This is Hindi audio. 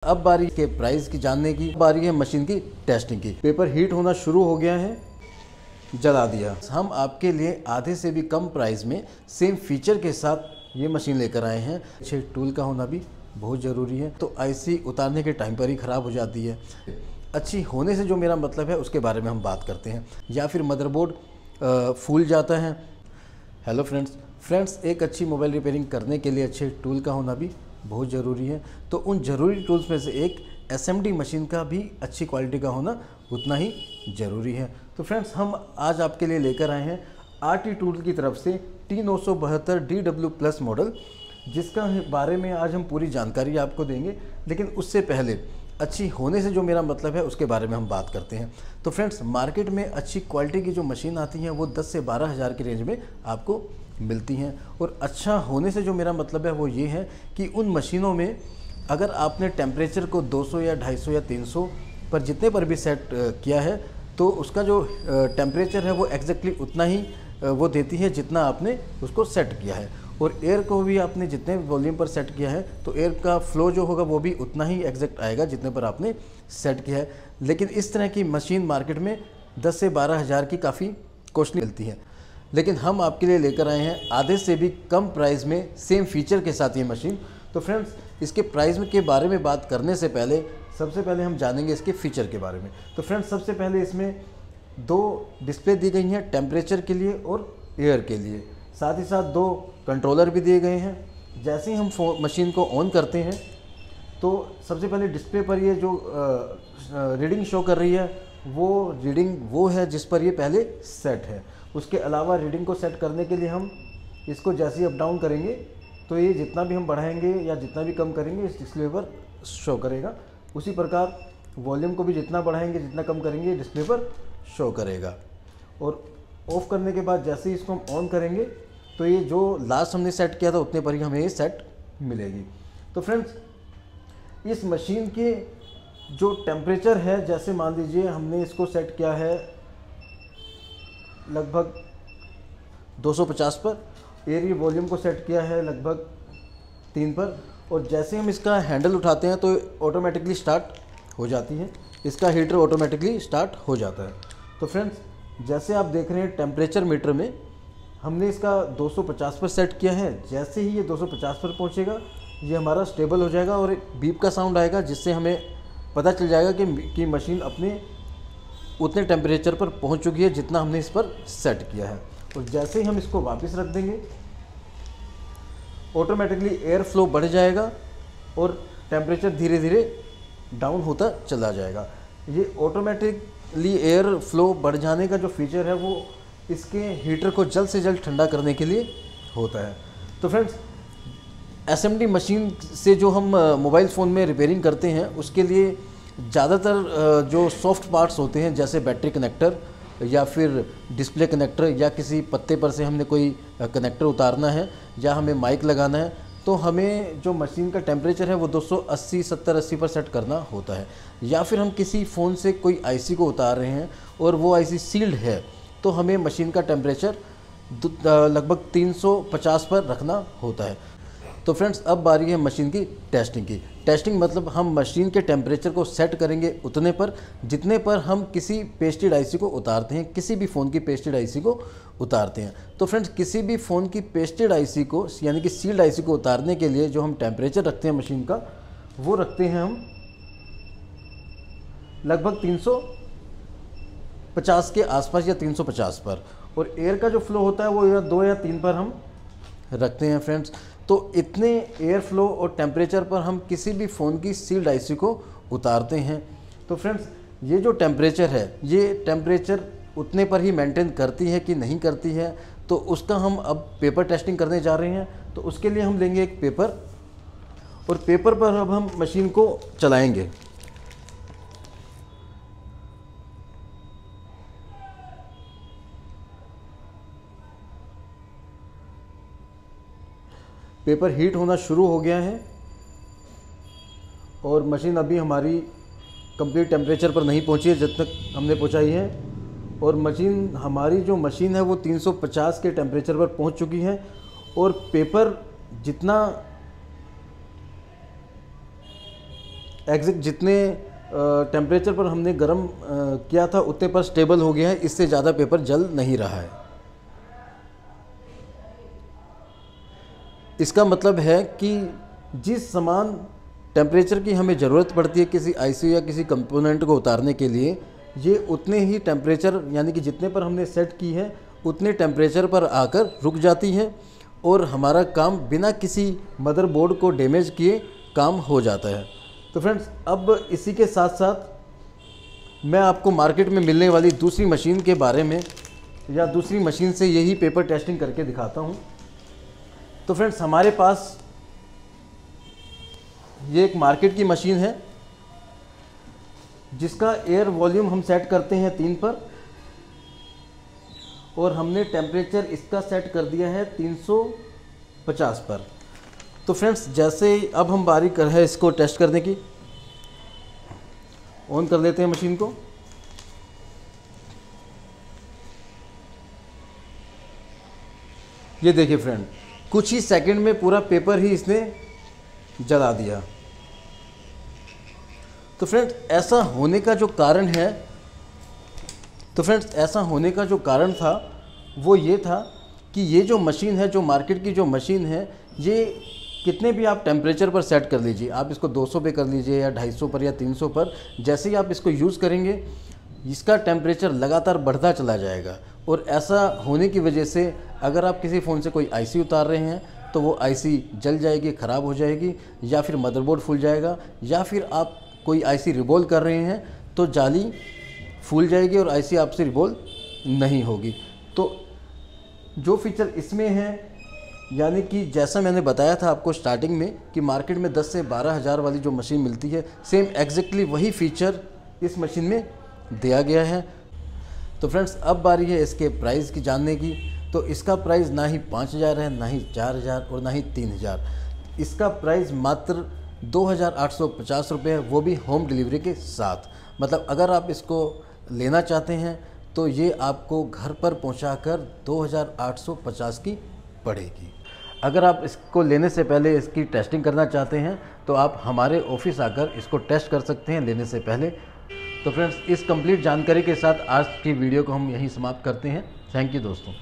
अब बारी के प्राइस की जानने की, बारी है मशीन की टेस्टिंग की। पेपर हीट होना शुरू हो गया है, जला दिया। हम आपके लिए आधे से भी कम प्राइस में सेम फीचर के साथ ये मशीन लेकर आए हैं। अच्छे टूल का होना भी बहुत ज़रूरी है, तो आईसी उतारने के टाइम पर ही ख़राब हो जाती है। अच्छी होने से जो मेरा मतलब है उसके बारे में हम बात करते हैं, या फिर मदरबोर्ड फूल जाता है। हेलो फ्रेंड्स, एक अच्छी मोबाइल रिपेयरिंग करने के लिए अच्छे टूल का होना भी बहुत ज़रूरी है। तो उन ज़रूरी टूल्स में से एक एसएमडी मशीन का भी अच्छी क्वालिटी का होना उतना ही ज़रूरी है। तो फ्रेंड्स, हम आज आपके लिए लेकर आए हैं आरटी टूल की तरफ से T972 DW+ मॉडल, जिसका बारे में आज हम पूरी जानकारी आपको देंगे। लेकिन उससे पहले अच्छी होने से जो मेरा मतलब है उसके बारे में हम बात करते हैं। तो फ्रेंड्स, मार्केट में अच्छी क्वालिटी की जो मशीन आती हैं वो 10 से 12 हज़ार की रेंज में आपको मिलती हैं। और अच्छा होने से जो मेरा मतलब है वो ये है कि उन मशीनों में अगर आपने टेम्परेचर को 200 या 250 या 300 पर जितने पर भी सेट किया है, तो उसका जो टेम्परेचर है वो एग्जैक्टली उतना ही वो देती है जितना आपने उसको सेट किया है। और एयर को भी आपने जितने वॉल्यूम पर सेट किया है तो एयर का फ्लो जो होगा वो भी उतना ही एग्जैक्ट आएगा जितने पर आपने सेट किया है। लेकिन इस तरह की मशीन मार्केट में 10 से 12 हज़ार की काफ़ी कॉस्टली मिलती है। लेकिन हम आपके लिए लेकर आए हैं आधे से भी कम प्राइस में सेम फीचर के साथ ये मशीन। तो फ्रेंड्स, इसके प्राइस के बारे में बात करने से पहले सबसे पहले हम जानेंगे इसके फीचर के बारे में। तो फ्रेंड्स, सबसे पहले इसमें 2 डिस्प्ले दी गई हैं, टेम्परेचर के लिए और एयर के लिए। साथ ही साथ 2 कंट्रोलर भी दिए गए हैं। जैसे ही हम मशीन को ऑन करते हैं तो सबसे पहले डिस्प्ले पर ये जो रीडिंग शो कर रही है वो रीडिंग वो है जिस पर ये पहले सेट है। उसके अलावा रीडिंग को सेट करने के लिए हम इसको जैसे ही अप डाउन करेंगे तो ये जितना भी हम बढ़ाएंगे या जितना भी कम करेंगे इस डिस्प्ले पर शो करेगा। उसी प्रकार वॉल्यूम को भी जितना बढ़ाएंगे जितना कम करेंगे डिस्प्ले पर शो करेगा। और ऑफ़ करने के बाद जैसे ही इसको हम ऑन करेंगे तो ये जो लास्ट हमने सेट किया था उतने पर ही हमें ये सेट मिलेगी। तो फ्रेंड्स, इस मशीन के जो टेम्परेचर है, जैसे मान लीजिए हमने इसको सेट किया है लगभग 250 पर, एयर वॉल्यूम को सेट किया है लगभग 3 पर, और जैसे हम इसका हैंडल उठाते हैं तो ऑटोमेटिकली स्टार्ट हो जाती है, इसका हीटर ऑटोमेटिकली स्टार्ट हो जाता है। तो फ्रेंड्स, जैसे आप देख रहे हैं टेम्परेचर मीटर में हमने इसका 250 पर सेट किया है। जैसे ही ये 250 पर पहुंचेगा ये हमारा स्टेबल हो जाएगा और एक बीप का साउंड आएगा, जिससे हमें पता चल जाएगा कि मशीन अपने उतने टेम्परेचर पर पहुंच चुकी है जितना हमने इस पर सेट किया है। और जैसे ही हम इसको वापस रख देंगे ऑटोमेटिकली एयर फ्लो बढ़ जाएगा और टेम्परेचर धीरे धीरे डाउन होता चला जाएगा। ये ऑटोमेटिकली एयर फ्लो बढ़ जाने का जो फीचर है वो इसके हीटर को जल्द से जल्द ठंडा करने के लिए होता है। तो फ्रेंड्स, एसएमडी मशीन से जो हम मोबाइल फ़ोन में रिपेयरिंग करते हैं उसके लिए ज़्यादातर जो सॉफ्ट पार्ट्स होते हैं, जैसे बैटरी कनेक्टर या फिर डिस्प्ले कनेक्टर, या किसी पत्ते पर से हमने कोई कनेक्टर उतारना है या हमें माइक लगाना है, तो हमें जो मशीन का टेम्परेचर है वो 280 70-80 पर सेट करना होता है। या फिर हम किसी फ़ोन से कोई आईसी को उतार रहे हैं और वो आईसी सील्ड है तो हमें मशीन का टेम्परेचर लगभग 350 पर रखना होता है। तो फ्रेंड्स, अब बारी है मशीन की टेस्टिंग की। टेस्टिंग मतलब हम मशीन के टेम्परेचर को सेट करेंगे उतने पर जितने पर हम किसी पेस्टेड आईसी को उतारते हैं, किसी भी फ़ोन की पेस्टेड आईसी को उतारते हैं। तो फ्रेंड्स, किसी भी फ़ोन की पेस्टेड आईसी को यानी कि सील्ड आईसी को उतारने के लिए जो हम टेम्परेचर रखते हैं मशीन का, वो रखते हैं हम लगभग 350 के आसपास या 350 पर। और एयर का जो फ्लो होता है वो 2 या 3 पर हम रखते हैं फ्रेंड्स। तो इतने एयर फ्लो और टेम्परेचर पर हम किसी भी फ़ोन की सील्ड आईसी को उतारते हैं। तो फ्रेंड्स, ये जो टेम्परेचर है ये टेम्परेचर उतने पर ही मेंटेन करती है कि नहीं करती है, तो उसका हम अब पेपर टेस्टिंग करने जा रहे हैं। तो उसके लिए हम लेंगे एक पेपर और पेपर पर अब हम मशीन को चलाएंगे। पेपर हीट होना शुरू हो गया है और मशीन अभी हमारी कंप्लीट टेम्परेचर पर नहीं पहुंची है जब तक हमने पहुंचाई है। और हमारी जो मशीन है वो 350 के टेम्परेचर पर पहुंच चुकी है। और पेपर जितना एग्जैक्ट जितने टेम्परेचर पर हमने गर्म किया था उतने पर स्टेबल हो गया है, इससे ज़्यादा पेपर जल नहीं रहा है। इसका मतलब है कि जिस समान टेम्परेचर की हमें ज़रूरत पड़ती है किसी आईसी या किसी कंपोनेंट को उतारने के लिए, ये उतने ही टेम्परेचर यानी कि जितने पर हमने सेट की है उतने टेम्परेचर पर आकर रुक जाती है और हमारा काम बिना किसी मदरबोर्ड को डैमेज किए काम हो जाता है। तो फ्रेंड्स, अब इसी के साथ साथ मैं आपको मार्केट में मिलने वाली दूसरी मशीन के बारे में या दूसरी मशीन से यही पेपर टेस्टिंग करके दिखाता हूँ। तो फ्रेंड्स, हमारे पास ये एक मार्केट की मशीन है जिसका एयर वॉल्यूम हम सेट करते हैं 3 पर और हमने टेम्परेचर इसका सेट कर दिया है 350 पर। तो फ्रेंड्स, जैसे अब हम बारी कर है इसको टेस्ट करने की, ऑन कर लेते हैं मशीन को। ये देखिए फ्रेंड, कुछ ही सेकंड में पूरा पेपर ही इसने जला दिया। तो फ्रेंड्स, ऐसा होने का जो कारण था वो ये था कि ये जो मशीन है, जो मार्केट की जो मशीन है, ये कितने भी आप टेम्परेचर पर सेट कर लीजिए, आप इसको 200 पे कर लीजिए या 250 पर या 300 पर, जैसे ही आप इसको यूज़ करेंगे इसका टेम्परेचर लगातार बढ़ता चला जाएगा। और ऐसा होने की वजह से अगर आप किसी फ़ोन से कोई आईसी उतार रहे हैं तो वो आईसी जल जाएगी, ख़राब हो जाएगी, या फिर मदरबोर्ड फूल जाएगा, या फिर आप कोई आईसी रिबॉल कर रहे हैं तो जाली फूल जाएगी और आईसी आपसे रिबॉल नहीं होगी। तो जो फीचर इसमें है, यानी कि जैसा मैंने बताया था आपको स्टार्टिंग में कि मार्केट में 10 से 12 हज़ार वाली जो मशीन मिलती है, सेम एग्जैक्टली वही फीचर इस मशीन में दिया गया है। तो फ्रेंड्स, अब बारी है इसके प्राइस की जानने की। तो इसका प्राइस ना ही 5,000 है, ना ही 4,000 और ना ही 3,000। इसका प्राइस मात्र 2,850 रुपये है, वो भी होम डिलीवरी के साथ। मतलब अगर आप इसको लेना चाहते हैं तो ये आपको घर पर पहुंचाकर 2,850 की पड़ेगी। अगर आप इसको लेने से पहले इसकी टेस्टिंग करना चाहते हैं तो आप हमारे ऑफिस आकर इसको टेस्ट कर सकते हैं लेने से पहले। तो फ्रेंड्स, इस कंप्लीट जानकारी के साथ आज की वीडियो को हम यहीं समाप्त करते हैं। थैंक यू दोस्तों।